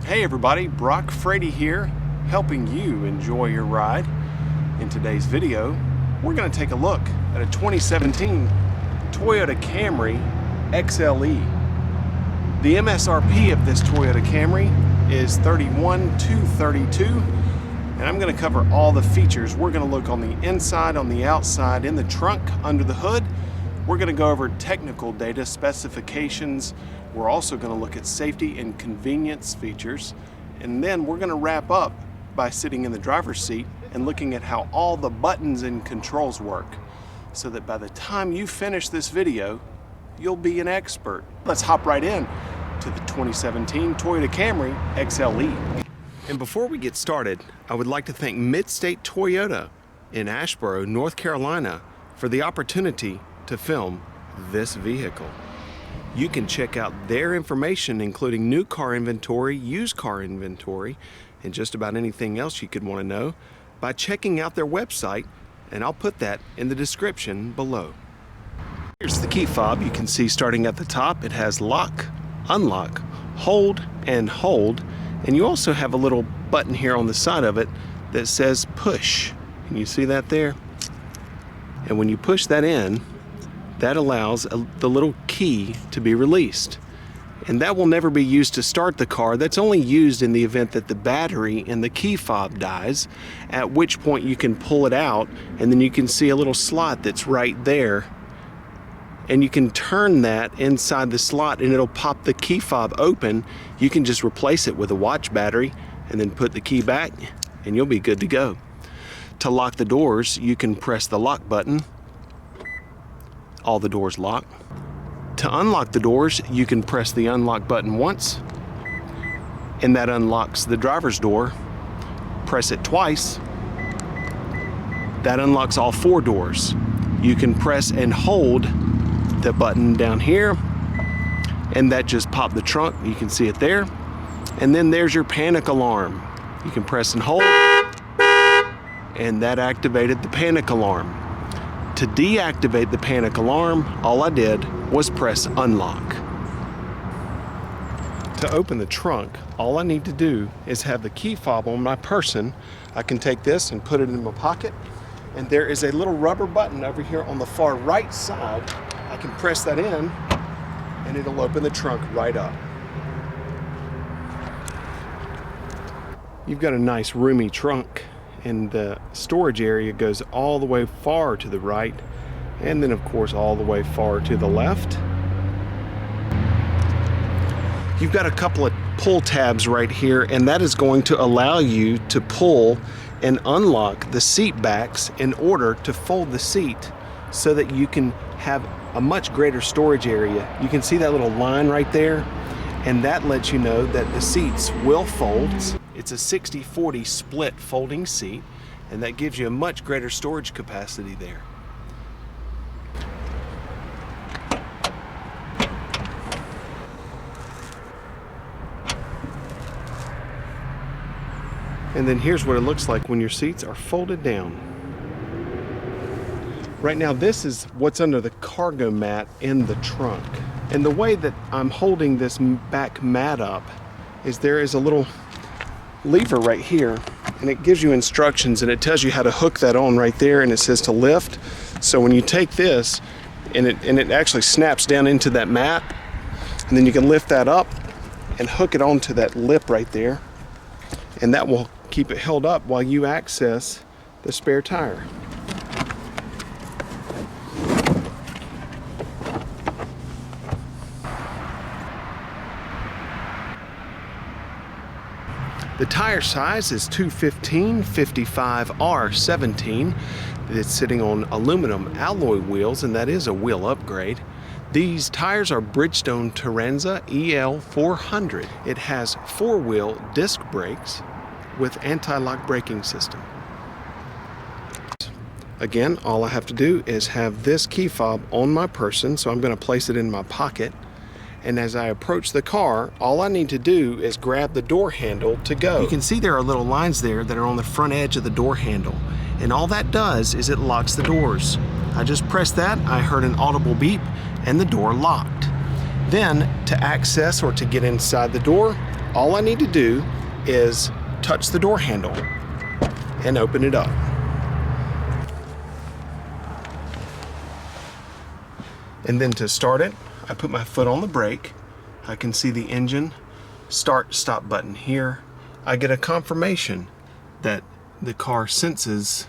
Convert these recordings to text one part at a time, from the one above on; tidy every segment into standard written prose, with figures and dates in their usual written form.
Hey everybody, Brock Frady here, helping you enjoy your ride. In today's video, we're going to take a look at a 2017 Toyota Camry XLE. The MSRP of this Toyota Camry is $31,232, and I'm going to cover all the features. We're going to look on the inside, on the outside, in the trunk, under the hood. We're going to go over technical data, specifications. We're also going to look at safety and convenience features, and then we're going to wrap up by sitting in the driver's seat and looking at how all the buttons and controls work, so that by the time you finish this video, you'll be an expert. Let's hop right in to the 2017 Toyota Camry XLE. And before we get started, I would like to thank Midstate Toyota in Asheboro, North Carolina, for the opportunity to film this vehicle. You can check out their information, including new car inventory, used car inventory, and just about anything else you could want to know by checking out their website, and I'll put that in the description below. Here's the key fob. You can see starting at the top, it has lock, unlock, hold, and hold. And you also have a little button here on the side of it that says push. Can you see that there? And when you push that in, that allows the little key to be released. And that will never be used to start the car. That's only used in the event that the battery in the key fob dies, at which point you can pull it out, and then you can see a little slot that's right there. And you can turn that inside the slot and it'll pop the key fob open. You can just replace it with a watch battery and then put the key back and you'll be good to go. To lock the doors, you can press the lock button. All the doors lock. To unlock the doors, you can press the unlock button once, and that unlocks the driver's door. Press it twice. That unlocks all four doors. You can press and hold the button down here, and that just popped the trunk. You can see it there. And then there's your panic alarm. You can press and hold, and that activated the panic alarm. To deactivate the panic alarm, all I did was press unlock. To open the trunk, all I need to do is have the key fob on my person. I can take this and put it in my pocket, and there is a little rubber button over here on the far right side. I can press that in and it'll open the trunk right up. You've got a nice roomy trunk, and the storage area goes all the way far to the right, and then of course all the way far to the left. You've got a couple of pull tabs right here, and that is going to allow you to pull and unlock the seat backs in order to fold the seat so that you can have a much greater storage area. You can see that little line right there, and that lets you know that the seats will fold. It's a 60-40 split folding seat, and that gives you a much greater storage capacity there. And then here's what it looks like when your seats are folded down. Right now, this is what's under the cargo mat in the trunk. And the way that I'm holding this back mat up is there is a little lever right here, and it gives you instructions, and it tells you how to hook that on right there, and it says to lift. So when you take this, and it actually snaps down into that mat, and then you can lift that up and hook it onto that lip right there, and that will keep it held up while you access the spare tire. The tire size is 215/55R17. It's sitting on aluminum alloy wheels, and that is a wheel upgrade. These tires are Bridgestone Turanza EL400. It has four-wheel disc brakes with anti-lock braking system. Again, all I have to do is have this key fob on my person, so I'm going to place it in my pocket. And as I approach the car, all I need to do is grab the door handle to go. You can see there are little lines there that are on the front edge of the door handle. And all that does is it locks the doors. I just pressed that, I heard an audible beep, and the door locked. Then to access or to get inside the door, all I need to do is touch the door handle and open it up. And then to start it, I put my foot on the brake. I can see the engine start stop button here. I get a confirmation that the car senses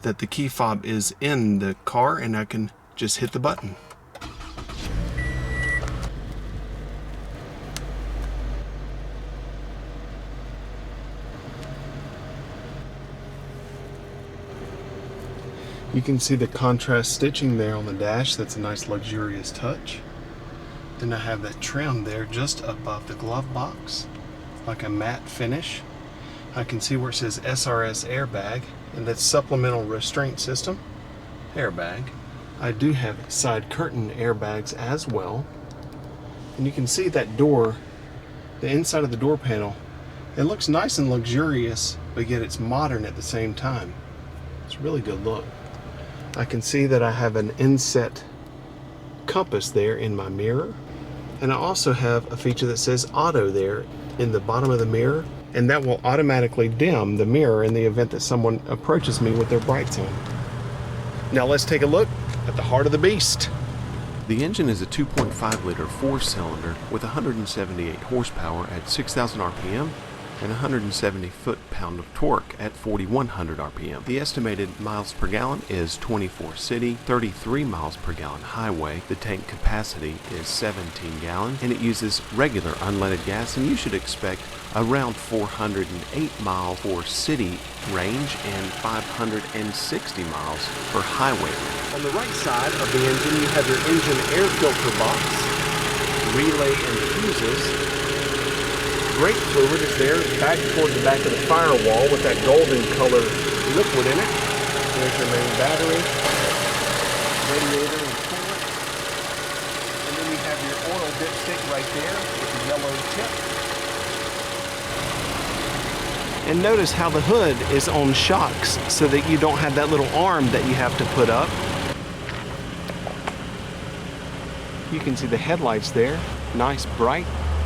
that the key fob is in the car, and I can just hit the button. You can see the contrast stitching there on the dash. That's a nice luxurious touch. Then I have that trim there just above the glove box, like a matte finish. I can see where it says SRS airbag, and that's supplemental restraint system airbag. I do have side curtain airbags as well. And you can see that door, the inside of the door panel, it looks nice and luxurious, but yet it's modern at the same time. It's a really good look. I can see that I have an inset compass there in my mirror. And I also have a feature that says auto there in the bottom of the mirror, and that will automatically dim the mirror in the event that someone approaches me with their brights on. Now let's take a look at the heart of the beast. The engine is a 2.5 liter 4-cylinder with 178 horsepower at 6,000 RPM and 170 foot-pound of torque at 4,100 RPM. The estimated miles per gallon is 24 city, 33 miles per gallon highway. The tank capacity is 17 gallons, and it uses regular unleaded gas, and you should expect around 408 miles for city range and 560 miles for highway. On the right side of the engine, you have your engine air filter box, relay and fuses. Brake fluid is there back toward the back of the firewall with that golden color liquid in it. There's your main battery, radiator and coolant. And then you have your oil dipstick right there with the yellow tip. And notice how the hood is on shocks so that you don't have that little arm that you have to put up. You can see the headlights there, nice bright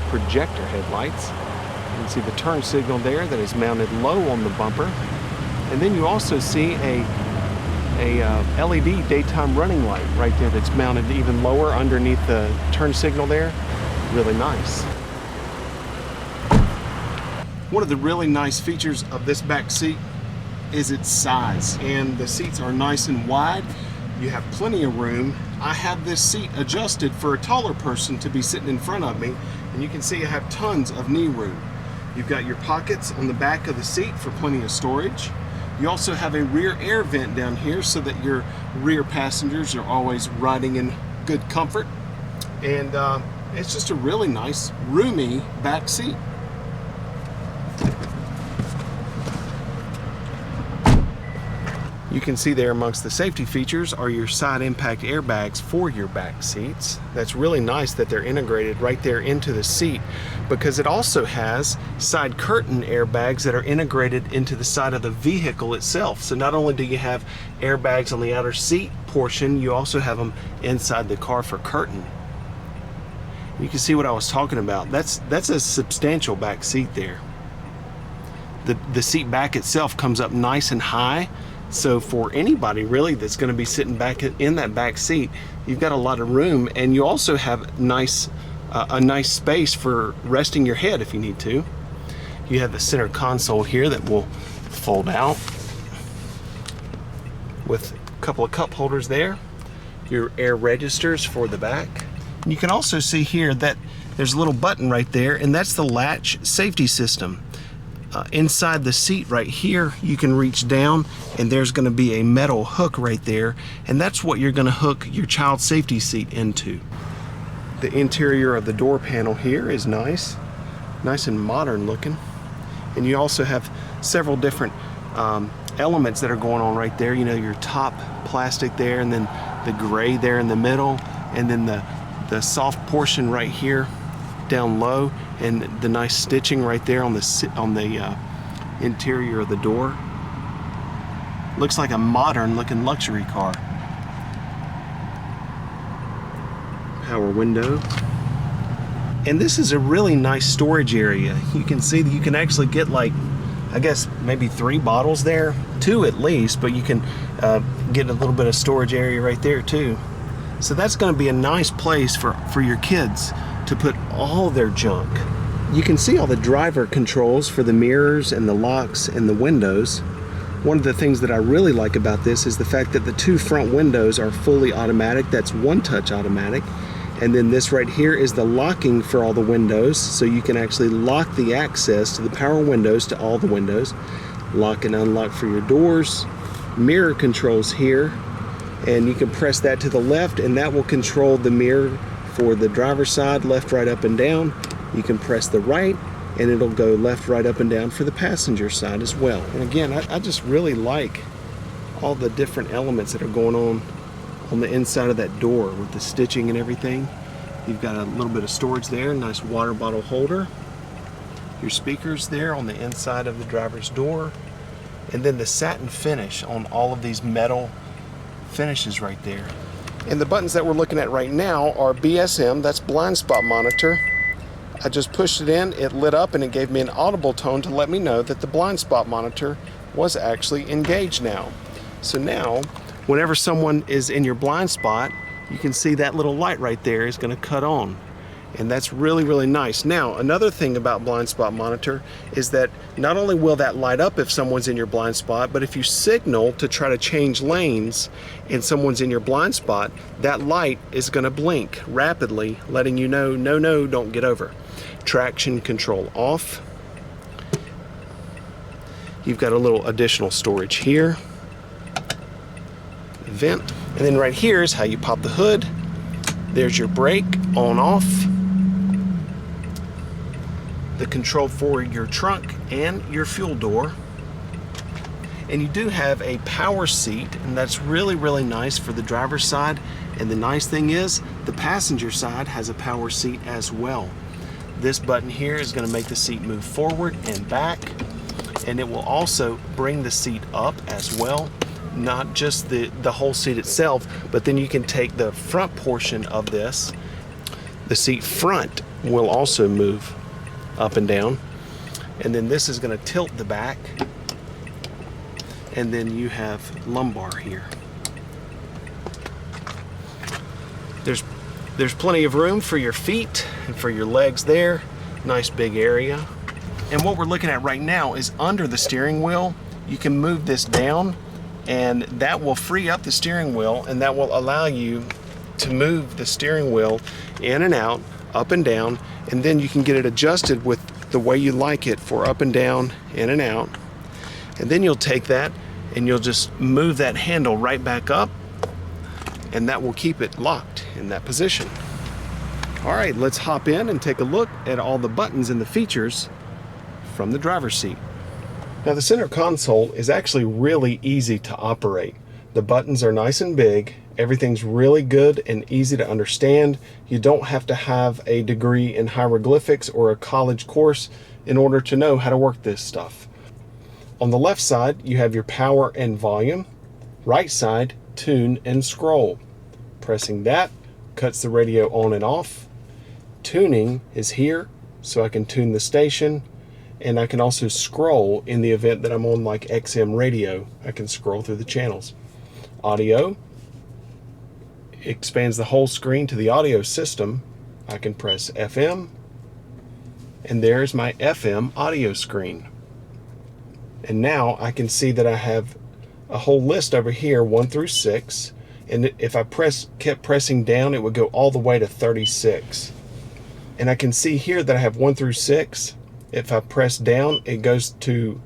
projector headlights. You can see the turn signal there that is mounted low on the bumper. And then you also see a LED daytime running light right there that's mounted even lower underneath the turn signal there. Really nice. One of the really nice features of this back seat is its size, and the seats are nice and wide. You have plenty of room. I have this seat adjusted for a taller person to be sitting in front of me, and you can see I have tons of knee room. You've got your pockets on the back of the seat for plenty of storage. You also have a rear air vent down here so that your rear passengers are always riding in good comfort. And it's just a really nice, roomy back seat. You can see there amongst the safety features are your side impact airbags for your back seats. That's really nice that they're integrated right there into the seat, because it also has side curtain airbags that are integrated into the side of the vehicle itself. So not only do you have airbags on the outer seat portion, you also have them inside the car for curtain. You can see what I was talking about. That's a substantial back seat there. The seat back itself comes up nice and high. So for anybody really that's going to be sitting back in that back seat, you've got a lot of room, and you also have a nice space for resting your head if you need to. You have the center console here that will fold out with a couple of cup holders there. Your air registers for the back. You can also see here that there's a little button right there, and that's the Latch safety system. Inside the seat right here, you can reach down, and there's going to be a metal hook right there, and that's what you're going to hook your child safety seat into. The interior of the door panel here is nice and modern looking, and you also have several different elements that are going on right there. You know, your top plastic there, and then the gray there in the middle, and then the soft portion right here down low, and the nice stitching right there on the interior of the door. Looks like a modern looking luxury car. Power window. And this is a really nice storage area. You can see that you can actually get like, I guess maybe 3 bottles there, 2 at least, but you can get a little bit of storage area right there too. So that's going to be a nice place for your kids to put all their junk. You can see all the driver controls for the mirrors and the locks and the windows. One of the things that I really like about this is the fact that the 2 front windows are fully automatic. That's one-touch automatic. And then this right here is the locking for all the windows, so you can actually lock the access to the power windows to all the windows. Lock and unlock for your doors. Mirror controls here, and you can press that to the left and that will control the mirror for the driver's side, left, right, up, and down. You can press the right and it'll go left, right, up, and down for the passenger side as well. And again, I just really like all the different elements that are going on the inside of that door with the stitching and everything. You've got a little bit of storage there, nice water bottle holder. Your speakers there on the inside of the driver's door. And then the satin finish on all of these metal finishes right there. And the buttons that we're looking at right now are BSM, that's blind spot monitor. I just pushed it in, it lit up, and it gave me an audible tone to let me know that the blind spot monitor was actually engaged now. So now, whenever someone is in your blind spot, you can see that little light right there is going to cut on. And that's really, really nice. Now, another thing about blind spot monitor is that not only will that light up if someone's in your blind spot, but if you signal to try to change lanes and someone's in your blind spot, that light is going to blink rapidly, letting you know, no, don't get over. Traction control off. You've got a little additional storage here. Vent. And then right here is how you pop the hood. There's your brake on off. The control for your trunk and your fuel door. And you do have a power seat, and that's really, really nice for the driver's side. And the nice thing is the passenger side has a power seat as well. This button here is going to make the seat move forward and back, and it will also bring the seat up as well. Not just the whole seat itself, but then you can take the front portion of this. The seat front will also move up and down, and then this is going to tilt the back, and then you have lumbar here. There's plenty of room for your feet and for your legs there. Nice big area. And what we're looking at right now is under the steering wheel. You can move this down, and that will free up the steering wheel, and that will allow you to move the steering wheel in and out, up and down, and then you can get it adjusted with the way you like it for up and down, in and out. And then you'll take that and you'll just move that handle right back up, and that will keep it locked in that position. All right, let's hop in and take a look at all the buttons and the features from the driver's seat. Now, the center console is actually really easy to operate. The buttons are nice and big. Everything's really good and easy to understand. You don't have to have a degree in hieroglyphics or a college course in order to know how to work this stuff. On the left side, you have your power and volume. Right side, tune and scroll. Pressing that cuts the radio on and off. Tuning is here, so I can tune the station. And I can also scroll in the event that I'm on like XM radio. I can scroll through the channels. Audio expands the whole screen to the audio system. I can press FM, and there's my FM audio screen. And now I can see that I have a whole list over here, 1 through 6. And if I kept pressing down, it would go all the way to 36. And I can see here that I have 1 through 6. If I press down, it goes to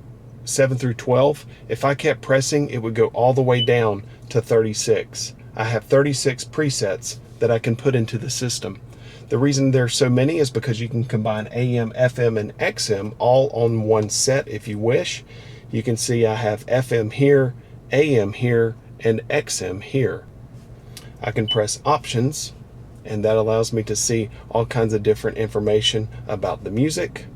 7 through 12. If I kept pressing, it would go all the way down to 36. I have 36 presets that I can put into the system. The reason there's so many is because you can combine AM, FM, and XM all on one set if you wish. You can see I have FM here, AM here, and XM here. I can press options, and that allows me to see all kinds of different information about the music.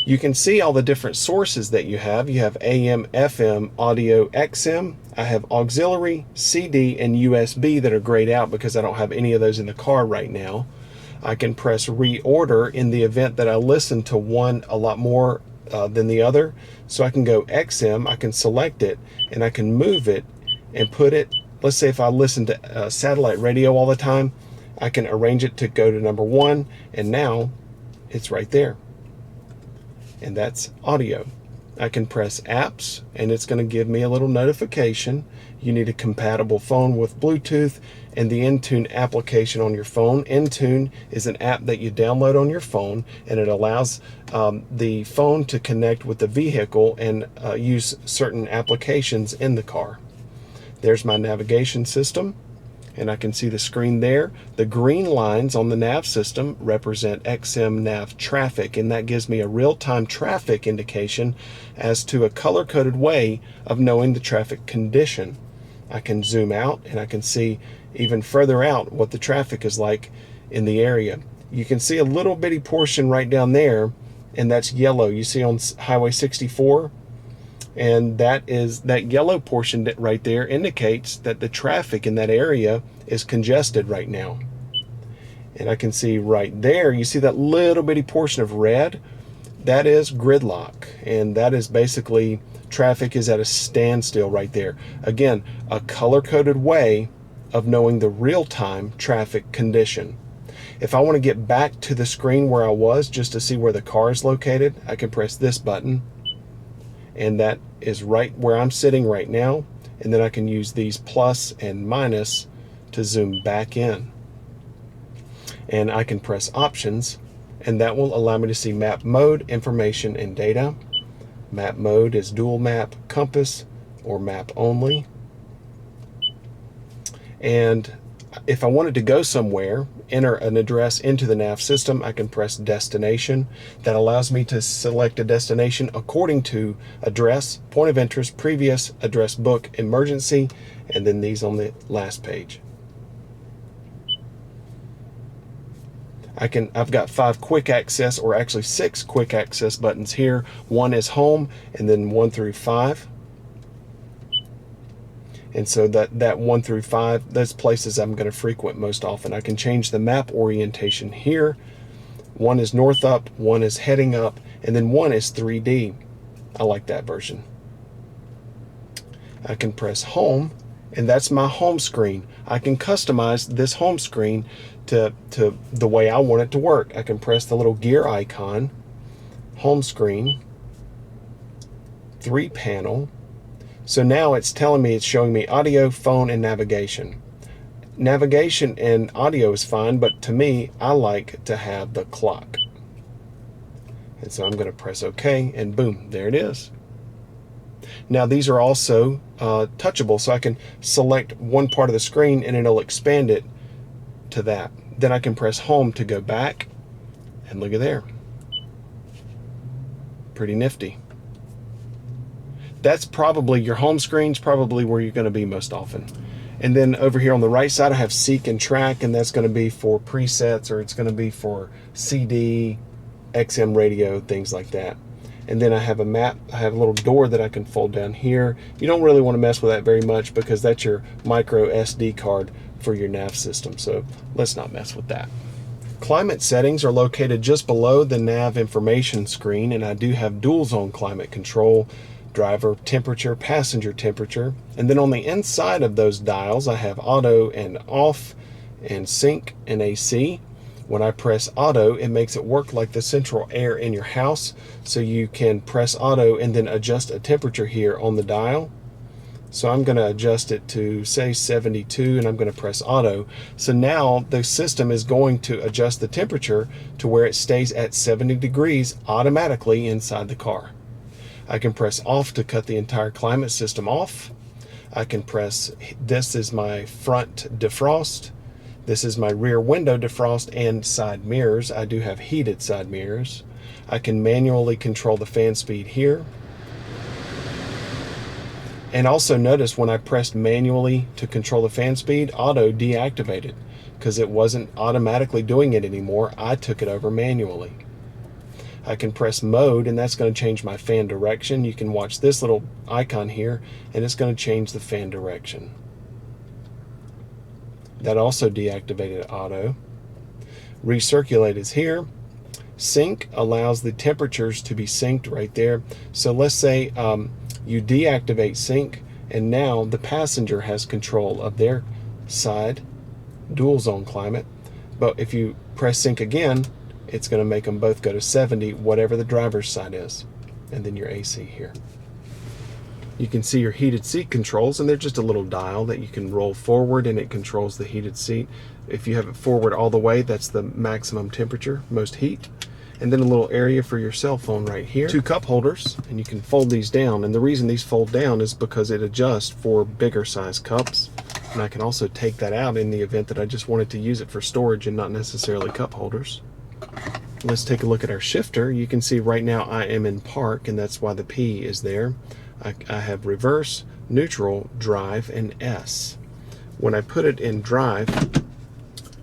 You can see all the different sources that you have. You have AM, FM, audio, XM. I have auxiliary, CD, and USB that are grayed out because I don't have any of those in the car right now. I can press reorder in the event that I listen to one a lot more than the other. So I can go XM, I can select it, and I can move it and put it, let's say if I listen to satellite radio all the time, I can arrange it to go to number 1, and now it's right there. And that's audio. I can press apps, and it's going to give me a little notification. You need a compatible phone with Bluetooth and the Intune application on your phone. Intune is an app that you download on your phone, and it allows the phone to connect with the vehicle and use certain applications in the car. There's my navigation system, and I can see the screen there. The green lines on the nav system represent XM nav traffic, and that gives me a real-time traffic indication as to a color-coded way of knowing the traffic condition. I can zoom out and I can see even further out what the traffic is like in the area. You can see a little bitty portion right down there, and that's yellow. You see on Highway 64? And that yellow portion right there indicates that the traffic in that area is congested right now. And I can see right there, you see that little bitty portion of red? That is gridlock, and that is basically traffic is at a standstill right there. Again, a color-coded way of knowing the real-time traffic condition. If I want to get back to the screen where I was just to see where the car is located, I can press this button, and that is right where I'm sitting right now, and then I can use these plus and minus to zoom back in. And I can press options, and that will allow me to see map mode, information, and data. Map mode is dual map, compass, or map only. And if I wanted to go somewhere, enter an address into the nav system, I can press destination. That allows me to select a destination according to address, point of interest, previous, address book, emergency, and then these on the last page. I've got 5 quick access, or actually 6 quick access buttons here. 1 is home, and then 1 through 5. And so that 1 through 5, those places I'm going to frequent most often. I can change the map orientation here. 1 is north up, 1 is heading up, and then 1 is 3D. I like that version. I can press home, and that's my home screen. I can customize this home screen to the way I want it to work. I can press the little gear icon, home screen, 3 panel. So now it's telling me, it's showing me audio, phone, and navigation. Navigation and audio is fine, but to me, I like to have the clock. And so I'm going to press OK, and boom, there it is. Now these are also touchable, so I can select one part of the screen and it'll expand it to that. Then I can press home to go back, and look at there. Pretty nifty. That's probably your home screen's probably where you're going to be most often. And then over here on the right side I have seek and track, and that's going to be for presets, or it's going to be for CD, XM radio, things like that. And then I have a map. I have a little door that I can fold down here. You don't really want to mess with that very much because that's your micro SD card for your nav system, so let's not mess with that. Climate settings are located just below the nav information screen, and I do have dual zone climate control, driver temperature, passenger temperature, and then on the inside of those dials I have auto and off, and sync and AC. When I press auto, it makes it work like the central air in your house, so you can press auto and then adjust a temperature here on the dial. So I'm going to adjust it to say 72, and I'm going to press auto. So now the system is going to adjust the temperature to where it stays at 70 degrees automatically inside the car. I can press off to cut the entire climate system off. I can press, this is my front defrost. This is my rear window defrost and side mirrors. I do have heated side mirrors. I can manually control the fan speed here. And also notice when I pressed manually to control the fan speed, auto deactivated because it wasn't automatically doing it anymore. I took it over manually. I can press mode, and that's going to change my fan direction. You can watch this little icon here, and it's going to change the fan direction. That also deactivated auto. Recirculate is here. Sync allows the temperatures to be synced right there. So let's say you deactivate sync, and now the passenger has control of their side, dual zone climate. But if you press sync again, it's going to make them both go to 70, whatever the driver's side is. And then your AC here. You can see your heated seat controls, and they're just a little dial that you can roll forward, and it controls the heated seat. If you have it forward all the way, that's the maximum temperature, most heat. And then a little area for your cell phone right here. 2 cup holders, and you can fold these down. And the reason these fold down is because it adjusts for bigger size cups. And I can also take that out in the event that I just wanted to use it for storage and not necessarily cup holders. Let's take a look at our shifter. You can see right now I am in park, and that's why the P is there. I have reverse, neutral, drive, and S. When I put it in drive,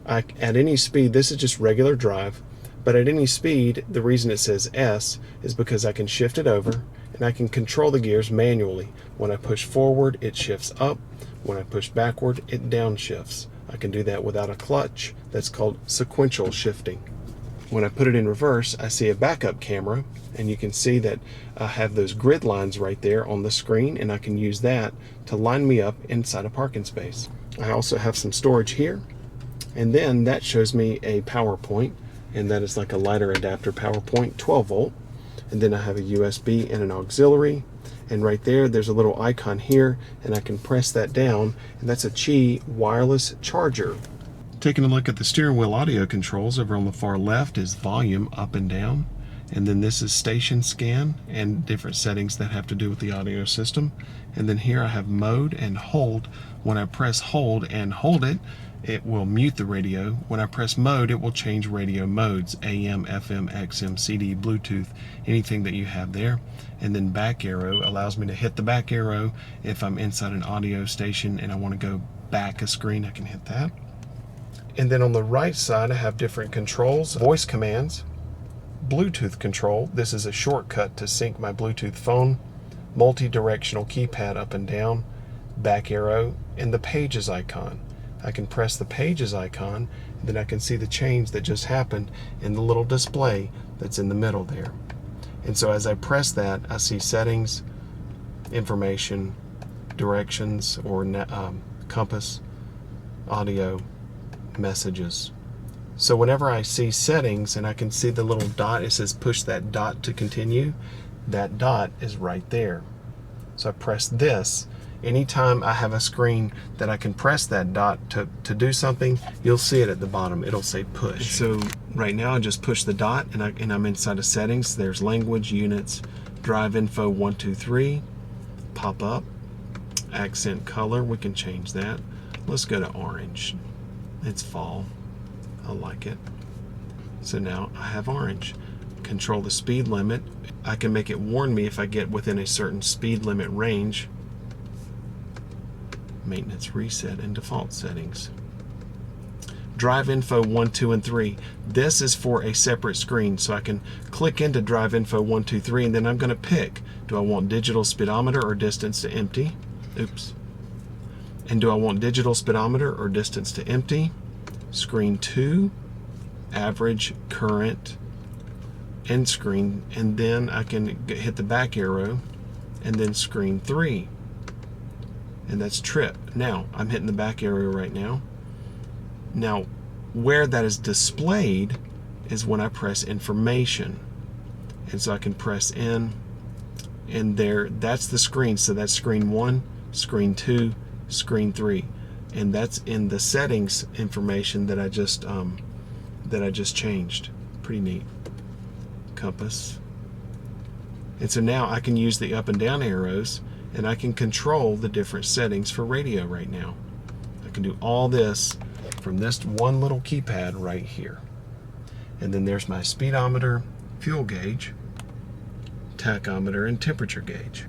at any speed, this is just regular drive, but at any speed, the reason it says S is because I can shift it over, and I can control the gears manually. When I push forward, it shifts up. When I push backward, it downshifts. I can do that without a clutch. That's called sequential shifting. When I put it in reverse, I see a backup camera, and you can see that I have those grid lines right there on the screen, and I can use that to line me up inside a parking space. I also have some storage here, and then that shows me a power point, and that is like a lighter adapter power point, 12 volt. And then I have a USB and an auxiliary, and right there there's a little icon here, and I can press that down, and that's a Qi wireless charger. Taking a look at the steering wheel audio controls, over on the far left is volume up and down, and then this is station scan and different settings that have to do with the audio system. And then here I have mode and hold. When I press hold and hold it, it will mute the radio. When I press mode, it will change radio modes: AM, FM, XM, CD, Bluetooth, anything that you have there. And then back arrow allows me to hit the back arrow if I'm inside an audio station and I want to go back a screen, I can hit that. And then on the right side, I have different controls: voice commands, Bluetooth control. This is a shortcut to sync my Bluetooth phone, multi-directional keypad up and down, back arrow, and the pages icon. I can press the pages icon, and then I can see the change that just happened in the little display that's in the middle there. And so as I press that, I see settings, information, directions or compass, audio, messages. So whenever I see settings and I can see the little dot, it says push that dot to continue. That dot is right there. So I press this. Anytime I have a screen that I can press that dot to do something, you'll see it at the bottom. It'll say push. So right now I just push the dot, and I'm inside of settings. There's language, units, drive info 1, 2, 3, pop up, accent color, we can change that. Let's go to orange. It's fall. I like it. So now I have orange. Control the speed limit. I can make it warn me if I get within a certain speed limit range. Maintenance reset and default settings. Drive info 1, 2, and 3. This is for a separate screen, so I can click into drive info 1, 2, 3, and then I'm going to pick, do I want digital speedometer or distance to empty? Oops. And do I want digital speedometer or distance to empty? Screen 2, average, current, end screen, and then I can hit the back arrow, and then screen 3. And that's trip. Now, I'm hitting the back arrow right now. Now, where that is displayed is when I press information. And so I can press in, and there, that's the screen. So that's screen 1, screen 2, screen 3. And that's in the settings information that I just changed. Pretty neat. Compass. And so now I can use the up and down arrows, and I can control the different settings for radio right now. I can do all this from this one little keypad right here. And then there's my speedometer, fuel gauge, tachometer, and temperature gauge.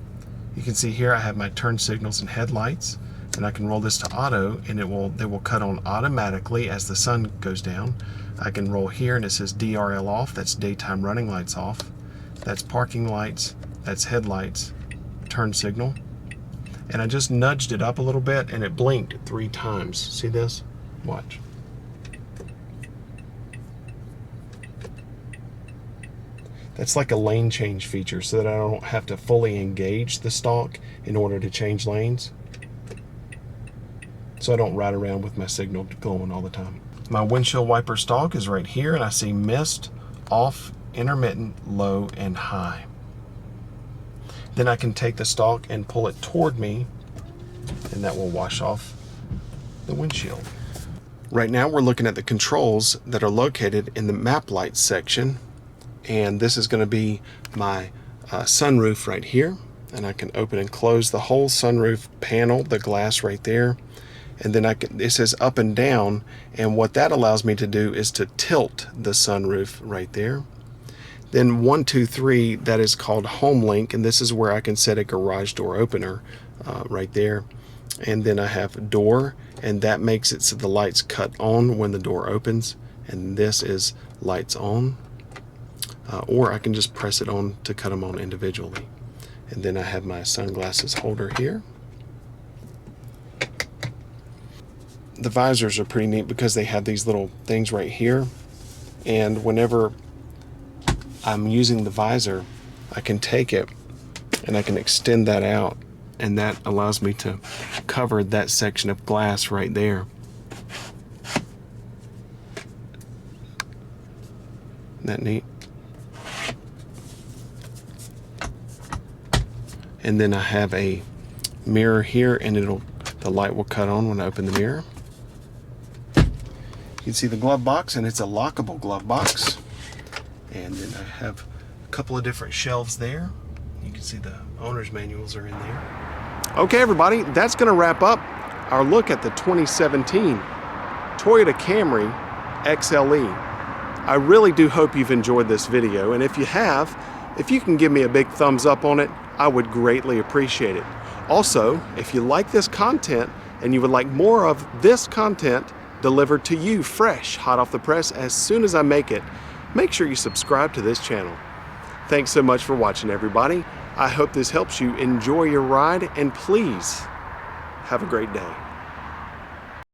You can see here I have my turn signals and headlights, and I can roll this to auto, and they will cut on automatically as the sun goes down. I can roll here, and it says DRL off. That's daytime running lights off. That's parking lights. That's headlights. Turn signal. And I just nudged it up a little bit, and it blinked 3 times. See this? Watch. That's like a lane change feature so that I don't have to fully engage the stalk in order to change lanes. So I don't ride around with my signal glowing all the time. My windshield wiper stalk is right here, and I see mist, off, intermittent, low, and high. Then I can take the stalk and pull it toward me, and that will wash off the windshield. Right now we're looking at the controls that are located in the map lights section, and this is going to be my sunroof right here, and I can open and close the whole sunroof panel, the glass right there. And then it says up and down, and what that allows me to do is to tilt the sunroof right there. Then 1, 2, 3, that is called home link, and this is where I can set a garage door opener right there. And then I have door, and that makes it so the lights cut on when the door opens, and this is lights on. Or I can just press it on to cut them on individually. And then I have my sunglasses holder here. The visors are pretty neat because they have these little things right here, and whenever I'm using the visor, I can take it and I can extend that out, and that allows me to cover that section of glass right there. Isn't that neat? And then I have a mirror here, and the light will cut on when I open the mirror. You can see the glove box, and it's a lockable glove box. And then I have a couple of different shelves there. You can see the owner's manuals are in there. Okay, everybody, that's going to wrap up our look at the 2017 Toyota Camry XLE. I really do hope you've enjoyed this video, and if you have, if you can give me a big thumbs up on it, I would greatly appreciate it. Also, if you like this content and you would like more of this content delivered to you fresh, hot off the press as soon as I make it, make sure you subscribe to this channel. Thanks so much for watching, everybody. I hope this helps you enjoy your ride, and please have a great day.